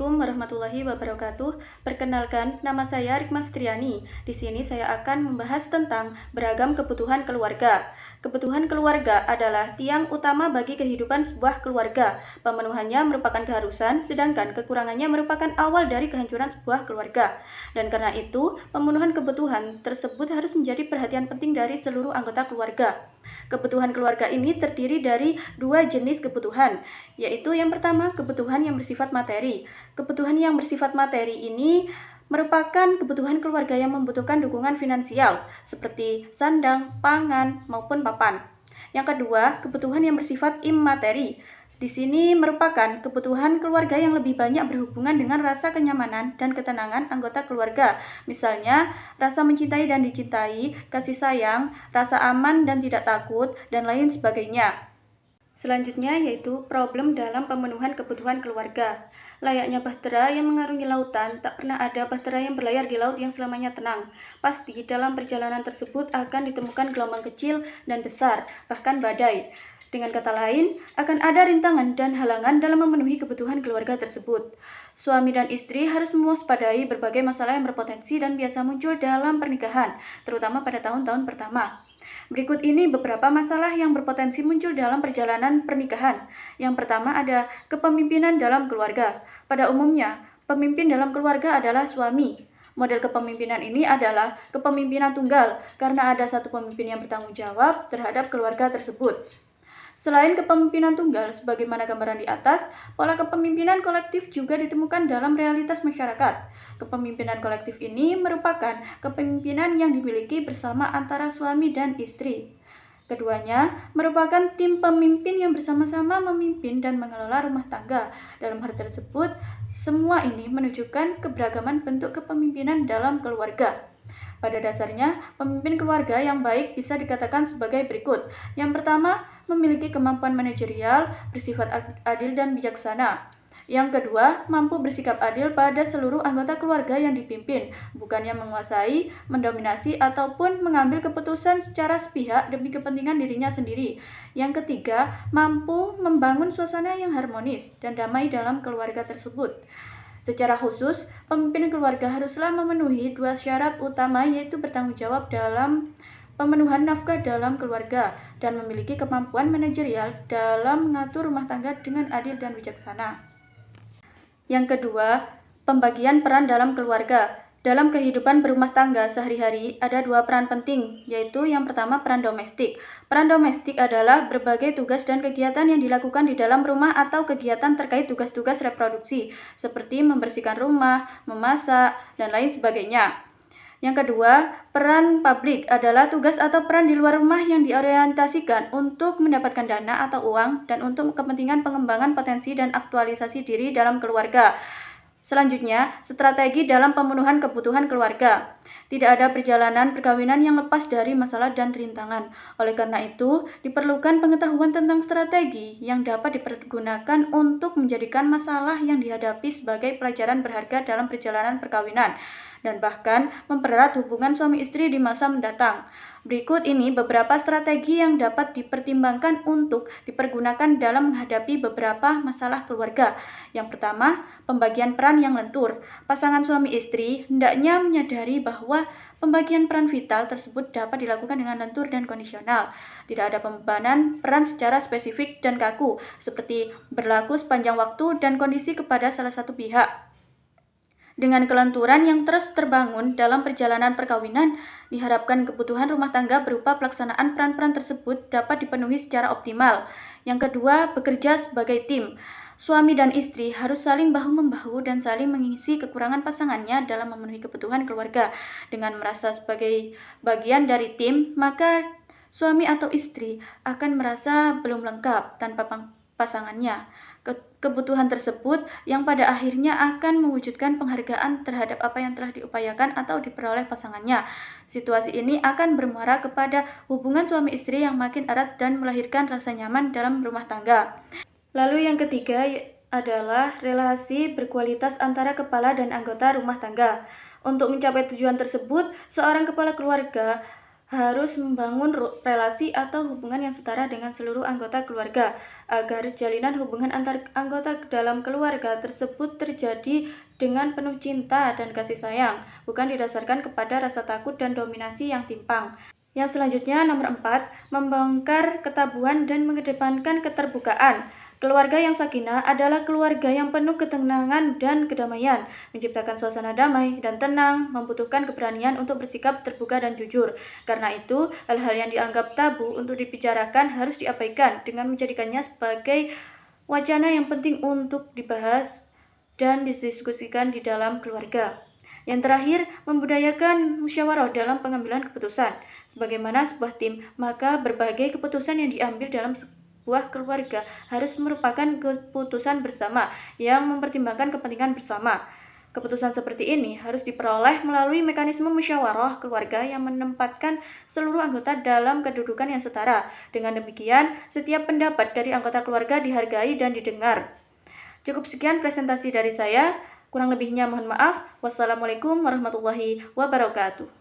Assalamualaikum warahmatullahi wabarakatuh. Perkenalkan, nama saya Rikma Fitriani. Di sini saya akan membahas tentang beragam kebutuhan keluarga. Kebutuhan keluarga adalah tiang utama bagi kehidupan sebuah keluarga. Pemenuhannya merupakan keharusan, sedangkan kekurangannya merupakan awal dari kehancuran sebuah keluarga. Dan karena itu, pemenuhan kebutuhan tersebut harus menjadi perhatian penting dari seluruh anggota keluarga. Kebutuhan keluarga ini terdiri dari dua jenis kebutuhan, yaitu yang pertama, kebutuhan yang bersifat materi. Kebutuhan yang bersifat materi ini merupakan kebutuhan keluarga yang membutuhkan dukungan finansial, seperti sandang, pangan, maupun papan. Yang kedua, kebutuhan yang bersifat immateri. Di sini merupakan kebutuhan keluarga yang lebih banyak berhubungan dengan rasa kenyamanan dan ketenangan anggota keluarga. Misalnya, rasa mencintai dan dicintai, kasih sayang, rasa aman dan tidak takut, dan lain sebagainya. Selanjutnya yaitu problem dalam pemenuhan kebutuhan keluarga. Layaknya bahtera yang mengarungi lautan, tak pernah ada bahtera yang berlayar di laut yang selamanya tenang. Pasti dalam perjalanan tersebut akan ditemukan gelombang kecil dan besar, bahkan badai. Dengan kata lain, akan ada rintangan dan halangan dalam memenuhi kebutuhan keluarga tersebut. Suami dan istri harus mewaspadai berbagai masalah yang berpotensi dan biasa muncul dalam pernikahan, terutama pada tahun-tahun pertama. Berikut ini beberapa masalah yang berpotensi muncul dalam perjalanan pernikahan. Yang pertama ada kepemimpinan dalam keluarga. Pada umumnya, pemimpin dalam keluarga adalah suami. Model kepemimpinan ini adalah kepemimpinan tunggal, karena ada satu pemimpin yang bertanggung jawab terhadap keluarga tersebut. Selain kepemimpinan tunggal, sebagaimana gambaran di atas, pola kepemimpinan kolektif juga ditemukan dalam realitas masyarakat. Kepemimpinan kolektif ini merupakan kepemimpinan yang dimiliki bersama antara suami dan istri. Keduanya merupakan tim pemimpin yang bersama-sama memimpin dan mengelola rumah tangga. Dalam hal tersebut, semua ini menunjukkan keberagaman bentuk kepemimpinan dalam keluarga. Pada dasarnya, pemimpin keluarga yang baik bisa dikatakan sebagai berikut. Yang pertama, memiliki kemampuan manajerial, bersifat adil dan bijaksana. Yang kedua, mampu bersikap adil pada seluruh anggota keluarga yang dipimpin, bukannya menguasai, mendominasi, ataupun mengambil keputusan secara sepihak demi kepentingan dirinya sendiri. Yang ketiga, mampu membangun suasana yang harmonis dan damai dalam keluarga tersebut. Secara khusus, pemimpin keluarga haruslah memenuhi dua syarat utama, yaitu bertanggung jawab dalam pemenuhan nafkah dalam keluarga dan memiliki kemampuan manajerial dalam mengatur rumah tangga dengan adil dan bijaksana. Yang kedua, pembagian peran dalam keluarga. Dalam kehidupan berumah tangga sehari-hari ada dua peran penting, yaitu yang pertama peran domestik. Peran domestik adalah berbagai tugas dan kegiatan yang dilakukan di dalam rumah atau kegiatan terkait tugas-tugas reproduksi, seperti membersihkan rumah, memasak, dan lain sebagainya. Yang kedua, peran publik adalah tugas atau peran di luar rumah yang diorientasikan untuk mendapatkan dana atau uang dan untuk kepentingan pengembangan potensi dan aktualisasi diri dalam keluarga. Selanjutnya, strategi dalam pemenuhan kebutuhan keluarga. Tidak ada perjalanan perkawinan yang lepas dari masalah dan rintangan. Oleh karena itu, diperlukan pengetahuan tentang strategi yang dapat dipergunakan untuk menjadikan masalah yang dihadapi sebagai pelajaran berharga dalam perjalanan perkawinan, dan bahkan mempererat hubungan suami istri di masa mendatang. Berikut ini beberapa strategi yang dapat dipertimbangkan untuk dipergunakan dalam menghadapi beberapa masalah keluarga. Yang pertama, pembagian peran yang lentur. Pasangan suami istri hendaknya menyadari bahwa pembagian peran vital tersebut dapat dilakukan dengan lentur dan kondisional. Tidak ada pembebanan peran secara spesifik dan kaku, seperti berlaku sepanjang waktu dan kondisi kepada salah satu pihak. Dengan kelenturan yang terus terbangun dalam perjalanan perkawinan, diharapkan kebutuhan rumah tangga berupa pelaksanaan peran-peran tersebut dapat dipenuhi secara optimal. Yang kedua, bekerja sebagai tim. Suami dan istri harus saling bahu-membahu dan saling mengisi kekurangan pasangannya dalam memenuhi kebutuhan keluarga. Dengan merasa sebagai bagian dari tim, maka suami atau istri akan merasa belum lengkap tanpa pasangannya. Kebutuhan tersebut yang pada akhirnya akan mewujudkan penghargaan terhadap apa yang telah diupayakan atau diperoleh pasangannya. Situasi ini akan bermuara kepada hubungan suami istri yang makin erat dan melahirkan rasa nyaman dalam rumah tangga. Lalu yang ketiga adalah relasi berkualitas antara kepala dan anggota rumah tangga. Untuk mencapai tujuan tersebut, seorang kepala keluarga harus membangun relasi atau hubungan yang setara dengan seluruh anggota keluarga, agar jalinan hubungan antar anggota dalam keluarga tersebut terjadi dengan penuh cinta dan kasih sayang, bukan didasarkan kepada rasa takut dan dominasi yang timpang. Yang selanjutnya, nomor 4, membongkar ketabuhan dan mengedepankan keterbukaan. Keluarga yang sakinah adalah keluarga yang penuh ketenangan dan kedamaian, menciptakan suasana damai dan tenang, membutuhkan keberanian untuk bersikap terbuka dan jujur. Karena itu, hal-hal yang dianggap tabu untuk dibicarakan harus diabaikan dengan menjadikannya sebagai wacana yang penting untuk dibahas dan didiskusikan di dalam keluarga. Yang terakhir, membudayakan musyawarah dalam pengambilan keputusan. Sebagaimana sebuah tim, maka berbagai keputusan yang diambil dalam sebuah keluarga harus merupakan keputusan bersama yang mempertimbangkan kepentingan bersama. Keputusan seperti ini harus diperoleh melalui mekanisme musyawarah keluarga yang menempatkan seluruh anggota dalam kedudukan yang setara. Dengan demikian, setiap pendapat dari anggota keluarga dihargai dan didengar. Cukup sekian presentasi dari saya. Kurang lebihnya mohon maaf. Wassalamualaikum warahmatullahi wabarakatuh.